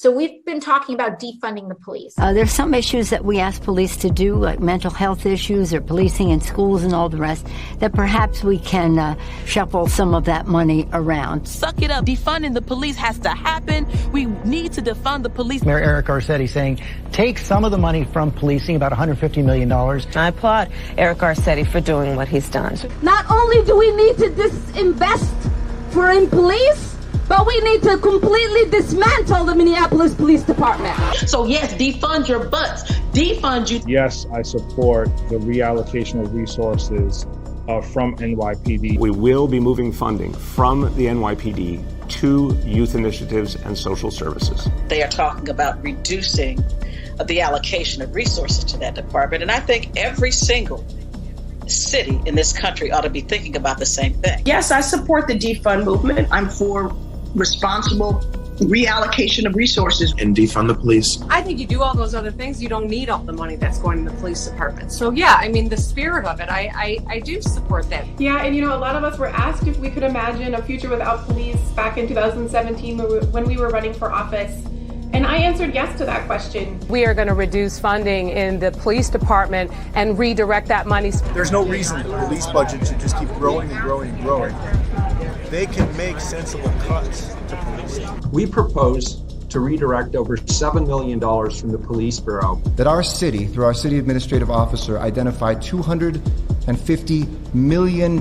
So we've been talking about defunding the police. There's some issues that we ask police to do, like mental health issues or policing in schools and all the rest, that perhaps we can shuffle some of that money around. Suck it up. Defunding the police has to happen. We need to defund the police. Mayor Eric Garcetti saying, take some of the money from policing, about $150 million. I applaud Eric Garcetti for doing what he's done. Not only do we need to disinvest in police, but we need to completely dismantle the Minneapolis Police Department. So yes, defund your butts. Defund you. Yes, I support the reallocation of resources from NYPD. We will be moving funding from the NYPD to youth initiatives and social services. They are talking about reducing the allocation of resources to that department. And I think every single city in this country ought to be thinking about the same thing. Yes, I support the defund movement. I'm for responsible reallocation of resources. And defund the police. I think you do all those other things, you don't need all the money that's going to the police department. So yeah, I mean, the spirit of it, I do support that. Yeah, and a lot of us were asked if we could imagine a future without police back in 2017 when we were running for office. And I answered yes to that question. We are going to reduce funding in the police department and redirect that money. There's no reason the police budget should just keep growing and growing and growing. They can make sensible cuts to policing. We propose to redirect over $7 million from the police bureau. That our city, through our city administrative officer, identified $250 million in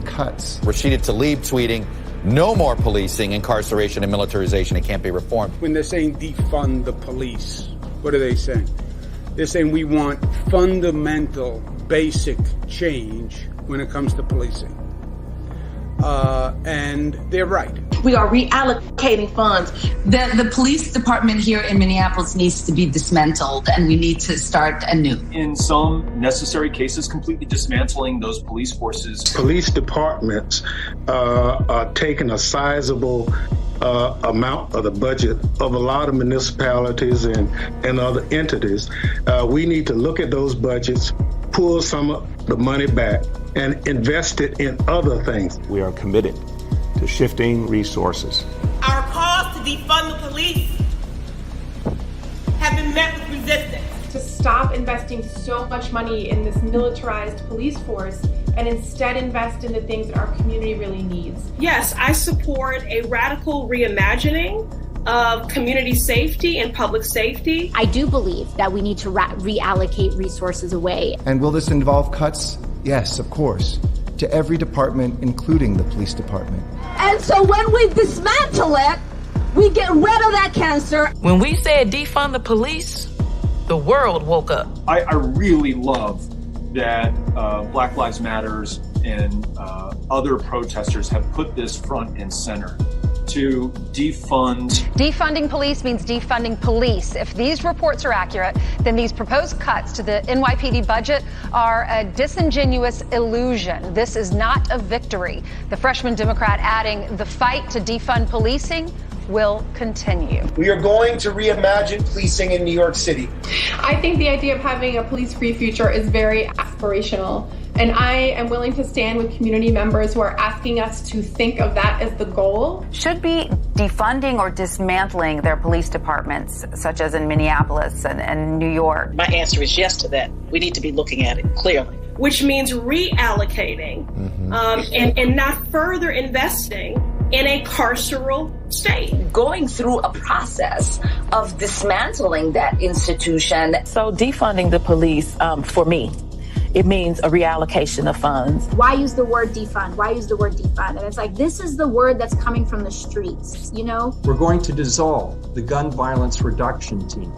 cuts. Rashida Tlaib tweeting, no more policing, incarceration, and militarization. It can't be reformed. When they're saying defund the police, what are they saying? They're saying we want fundamental, basic change when it comes to policing. And they're right. We are reallocating funds. The police department here in Minneapolis needs to be dismantled, and we need to start anew. In some necessary cases, completely dismantling those police forces. Police departments are taking a sizable amount of the budget of a lot of municipalities and other entities. We need to look at those budgets, pull some of the money back, and invest it in other things. We are committed to shifting resources. Our calls to defund the police have been met with resistance. To stop investing so much money in this militarized police force and instead invest in the things that our community really needs. Yes, I support a radical reimagining of community safety and public safety. I do believe that we need to reallocate resources away. And will this involve cuts? Yes, of course, to every department, including the police department. And so when we dismantle it, we get rid of that cancer. When we said defund the police, the world woke up. I really love that Black Lives Matters and other protesters have put this front and center to defund. Defunding police means defunding police. If these reports are accurate, then these proposed cuts to the NYPD budget are a disingenuous illusion. This is not a victory. The freshman Democrat adding, the fight to defund policing will continue. We are going to reimagine policing in New York City. I think the idea of having a police-free future is very aspirational. And I am willing to stand with community members who are asking us to think of that as the goal. Should be defunding or dismantling their police departments, such as in Minneapolis and New York. My answer is yes to that. We need to be looking at it clearly. Which means reallocating and not further investing in a carceral state. Going through a process of dismantling that institution. So defunding the police, for me, it means a reallocation of funds. Why use the word defund? Why use the word defund? And it's like, this is the word that's coming from the streets, you know? We're going to dissolve the gun violence reduction team,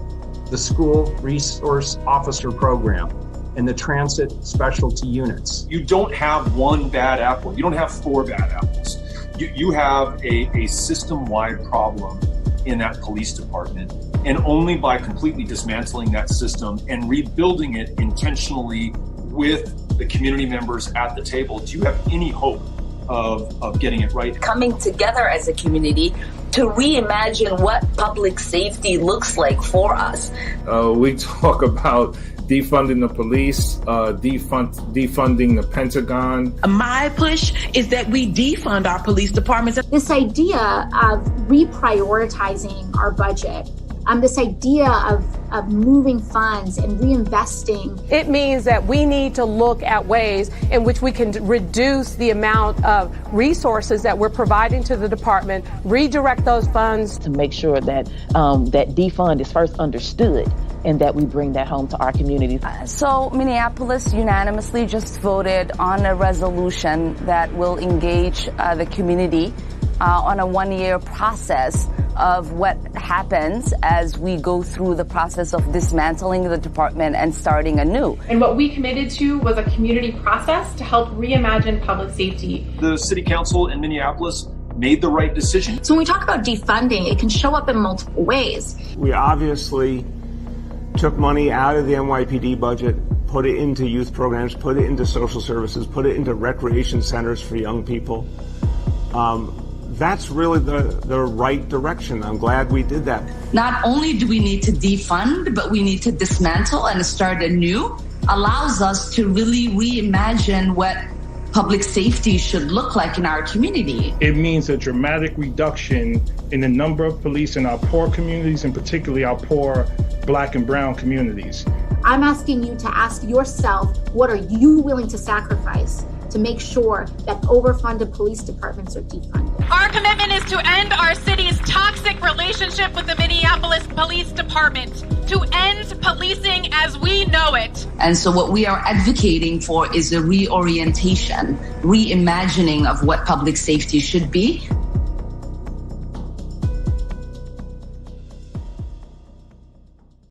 the school resource officer program, and the transit specialty units. You don't have one bad apple. You don't have four bad apples. You have a system-wide problem in that police department. And only by completely dismantling that system and rebuilding it intentionally with the community members at the table, do you have any hope of getting it right? Coming together as a community to reimagine what public safety looks like for us. We talk about defunding the police, defunding the Pentagon. My push is that we defund our police departments. This idea of reprioritizing our budget, this idea of moving funds and reinvesting. It means that we need to look at ways in which we can reduce the amount of resources that we're providing to the department, redirect those funds. To make sure that that defund is first understood and that we bring that home to our communities. So Minneapolis unanimously just voted on a resolution that will engage the community on a one-year process of what happens as we go through the process of dismantling the department and starting anew. And what we committed to was a community process to help reimagine public safety. The city council in Minneapolis made the right decision. So when we talk about defunding, it can show up in multiple ways. We obviously took money out of the NYPD budget, put it into youth programs, put it into social services, put it into recreation centers for young people. That's really the right direction. I'm glad we did that. Not only do we need to defund, but we need to dismantle and start anew. Allows us to really reimagine what public safety should look like in our community. It means a dramatic reduction in the number of police in our poor communities, and particularly our poor Black and brown communities. I'm asking you to ask yourself, what are you willing to sacrifice to make sure that overfunded police departments are defunded? Our commitment is to end our city's toxic relationship with the Minneapolis Police Department, to end policing as we know it. And so what we are advocating for is a reorientation, reimagining of what public safety should be